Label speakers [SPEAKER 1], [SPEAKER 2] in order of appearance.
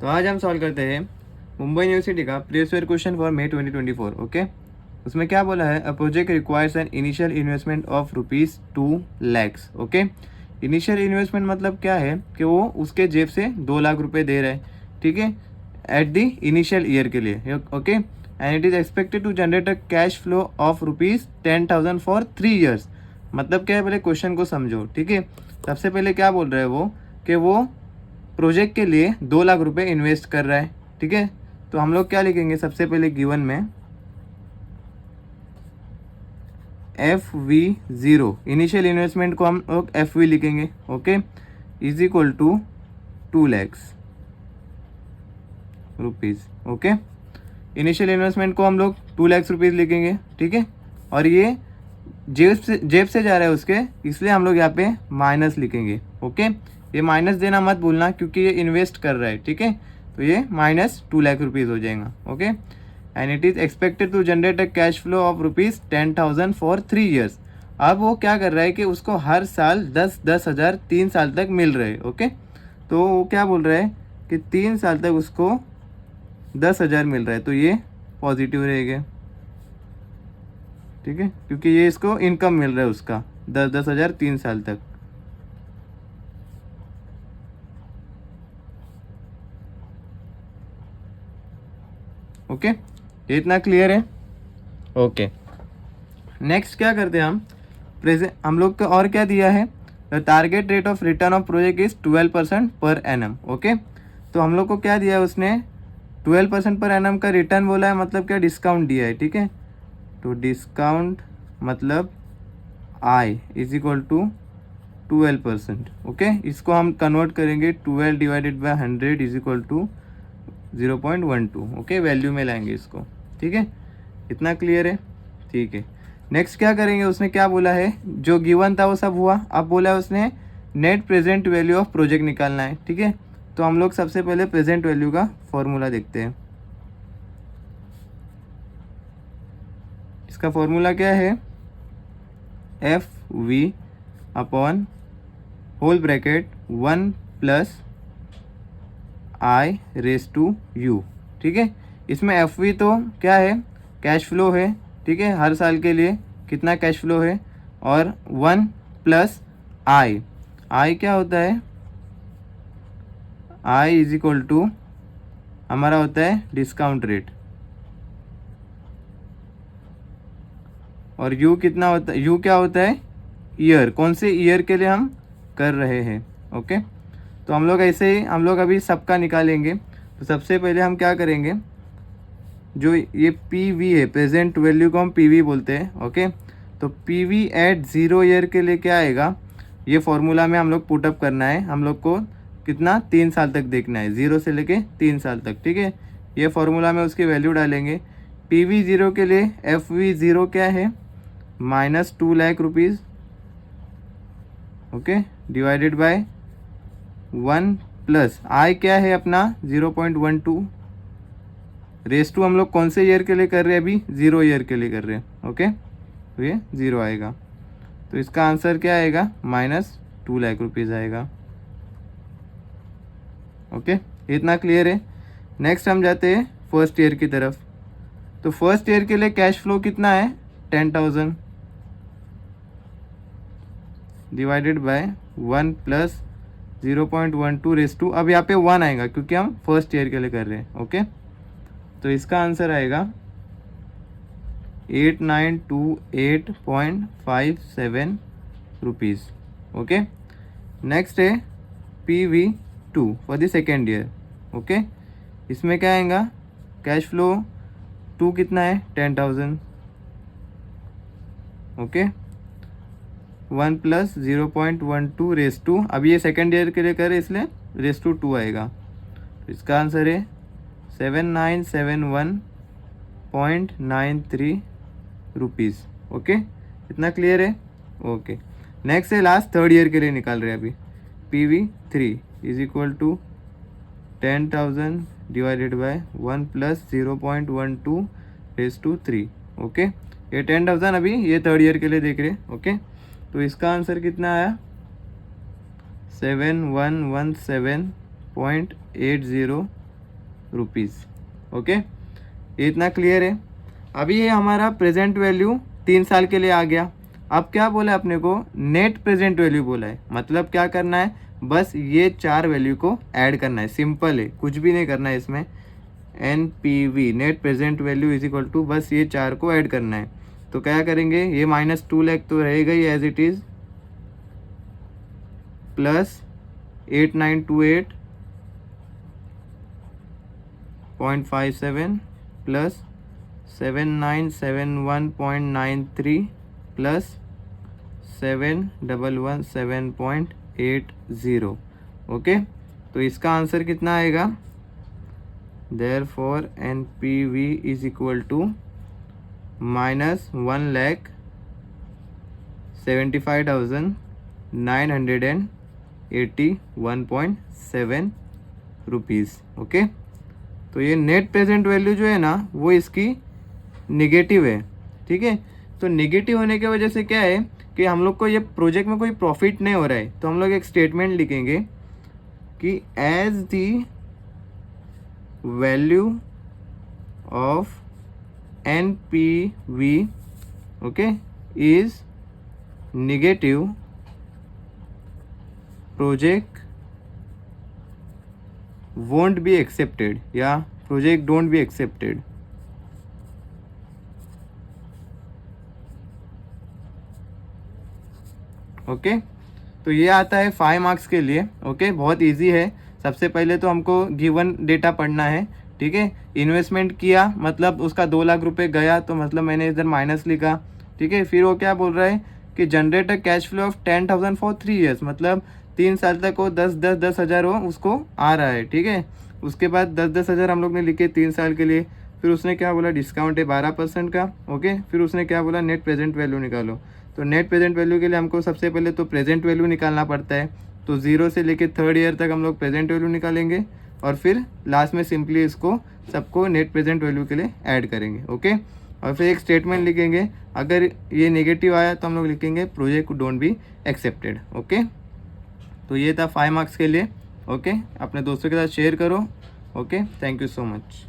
[SPEAKER 1] तो आज हम सॉल्व करते हैं मुंबई यूनिवर्सिटी का previous year question for may 2024। Okay, उसमें क्या बोला है, a project requires an initial investment of ₹2 lakh. Okay, initial investment मतलब क्या है कि वो उसके जेब से 2 लाख रुपए दे रहा है, ठीक है, एट द इनिशियल ईयर के लिए। Okay, and it is expected to generate a cash flow of ₹10,000 for 3 years. मतलब क्या है, पहले क्वेश्चन को समझो, ठीक है। सबसे पहले क्या बोल रहा है वो कि वो प्रोजेक्ट के लिए 2 लाख रुपए इन्वेस्ट कर रहा है, ठीक है। तो हम लोग क्या लिखेंगे, सबसे पहले गिवन में FV0 इनिशियल इन्वेस्टमेंट को हम लोग FV लिखेंगे। Okay, is equal to 2 lakh rupees. Okay, initial investment को हम लोग 2 लाख रुपीज़ लिखेंगे, ठीक है। और ये जेब से जा रहा है उसके, इसलिए हम लोग यहाँ पे माइनस लिखेंगे। ओके, ये माइनस देना मत भूलना क्योंकि ये इन्वेस्ट कर रहा है, ठीक है। तो ये -2 लाख रुपीज़ हो जाएगा। Okay, and it is expected to generate a cash flow of ₹10,000 for 3 years. अब वो क्या कर रहा है कि उसको हर साल 10,000 3 साल तक मिल रहे हैं। ओके, तो वो क्या बोल रहा है कि 3 साल तक उसको 10,000 मिल रहा है, तो ये पॉजिटिव रहेगा, ठीक है, क्योंकि ये इसको इनकम मिल रहा है उसका 10,000 3 साल तक। ओके, ये इतना क्लियर है। ओके, नेक्स्ट क्या करते हैं हम, प्रेजेंट हम लोग को और क्या दिया है, the target rate of return of project is 12% per annum. Okay, तो हम लोग को क्या दिया है उसने, 12% पर एनम का रिटर्न बोला है, मतलब क्या डिस्काउंट दिया है, ठीक है। तो डिस्काउंट मतलब I is equal to 12%। Okay, इसको हम कन्वर्ट करेंगे 12 divided by 100 is equal to 0.12। Okay, value में लाएंगे इसको, ठीक है। इतना क्लियर है, ठीक है। नेक्स्ट क्या करेंगे, उसने क्या बोला है, जो गिवन था वो सब हुआ, अब बोला है उसने net present value of project निकालना है, ठीक है। तो हम लोग सबसे पहले प्रेजेंट वैल्यू का फॉर्मूला देखते हैं। इसका फॉर्मूला क्या है, FV upon whole bracket 1 plus I/U, ठीक है। इसमें FV तो क्या है, कैश फ्लो है, ठीक है, हर साल के लिए कितना कैश फ्लो है, और 1 प्लस I क्या होता है, I इज इक्वल टू हमारा होता है डिस्काउंट रेट, और U कितना होता है, U क्या होता है, ईयर, कौन से ईयर के लिए हम कर रहे हैं। ओके, तो हम लोग ऐसे ही हम लोग अभी सबका निकालेंगे। तो सबसे पहले हम क्या करेंगे, जो ये PV है, प्रेजेंट वैल्यू को हम PV बोलते हैं। ओके, तो PV एट 0 ईयर के लिए क्या आएगा, ये फॉर्मूला में हम लोग पुटअप करना है, हम लोग को कितना 3 साल तक देखना है, 0 से लेके 3 साल तक, ठीक है। ये फॉर्मूला में उसकी वैल्यू डालेंगे। PV 0 के लिए FV 0 क्या है, -2 lakh rupees. Okay, divided by 1 plus I क्या है अपना 0.12 रेस टू, हम लोग कौन से ईयर के लिए कर रहे हैं, अभी 0 ईयर के लिए कर रहे हैं। ओके, तो ये 0 आएगा, तो इसका आंसर क्या आएगा, -2 लाख रुपीज़ आएगा। ओके, इतना क्लियर है। नेक्स्ट हम जाते हैं फर्स्ट ईयर की तरफ। तो फर्स्ट ईयर के लिए कैश फ्लो कितना है, 10,000 divided by 1 plus 0.12 raise to, अब यहाँ पे 1 आएगा क्योंकि हम फर्स्ट ईयर के लिए कर रहे हैं। ओके, तो इसका आंसर आएगा 8928.57 रुपीज़। ओके, नेक्स्ट है PV2 for the second year. Okay, इसमें क्या आएगा, कैश फ्लो 2 कितना है, 10,000। ओके, 1 प्लस 0.12 रेस टू, अब ये सेकेंड ईयर के लिए करे इसलिए रेस टू 2 आएगा। तो इसका आंसर है 7971.93 रुपीज़। ओके, इतना क्लियर है। ओके, नेक्स्ट है लास्ट थर्ड ईयर के लिए निकाल रहे हैं अभी। PV3 is equal to 10,000 divided by 1 plus 0.12 raise to 3। Okay, ये 10,000 अभी ये थर्ड ईयर के लिए देख रहे हैं। ओके, तो इसका आंसर कितना आया, 7117.80 रुपीज़। ओके, ये इतना क्लियर है। अभी ये हमारा प्रेजेंट वैल्यू 3 साल के लिए आ गया। अब क्या बोला है अपने को, नेट प्रेजेंट वैल्यू बोला है। मतलब क्या करना है, बस ये 4 वैल्यू को ऐड करना है, सिंपल है, कुछ भी नहीं करना है इसमें। NPV net present value is equal to बस ये 4 को ऐड करना है। तो क्या करेंगे, ये -2 लाख तो रहेगा ही as it is, plus 8928.57 plus 7971.93 plus 7117.80। Okay, तो इसका आंसर कितना आएगा, therefore NPV is equal to -1,75,981.7 rupees. Okay, तो ये नेट प्रेजेंट वैल्यू जो है ना वो इसकी निगेटिव है। ठीक है, तो निगेटिव होने की वजह से क्या है कि हम लोग को ये प्रोजेक्ट में कोई प्रॉफिट नहीं हो रहा है, तो हम लोग एक स्टेटमेंट लिखेंगे कि as the value of NPV okay is negative, project won't be accepted या project don't be accepted। Okay, तो ये आता है 5 मार्क्स के लिए। ओके, बहुत इजी है। सबसे पहले तो हमको गिवन डेटा पढ़ना है। ठीक है, इन्वेस्टमेंट किया मतलब उसका 2 लाख रुपए गया, तो मतलब मैंने इधर माइनस लिखा। ठीक है, फिर वो क्या बोल रहा है कि generate a cash flow of 10,000 for 3 years, मतलब 3 साल तक वो 10,000 वो उसको आ रहा है। ठीक है, उसके बाद 10,000 हम लोग ने लिखे 3 साल के लिए। फिर उसने क्या बोला, डिस्काउंट है 12% का। ओके, फिर उसने क्या बोला, नेट प्रेजेंट वैल्यू निकालो। तो नेट प्रेजेंट वैल्यू के लिए हमको सबसे पहले तो प्रेजेंट वैल्यू निकालना पड़ता है। तो 0 से लेके 3rd ईयर तक हम लोग प्रेजेंट वैल्यू निकालेंगे और फिर लास्ट में सिंपली इसको सबको नेट प्रेजेंट वैल्यू के लिए ऐड करेंगे। ओके, और फिर एक स्टेटमेंट लिखेंगे, अगर ये नेगेटिव आया तो हम लोग लिखेंगे project don't be accepted. Okay, तो ये था 5 मार्क्स के लिए। ओके, अपने दोस्तों के साथ शेयर करो। Okay, thank you so much.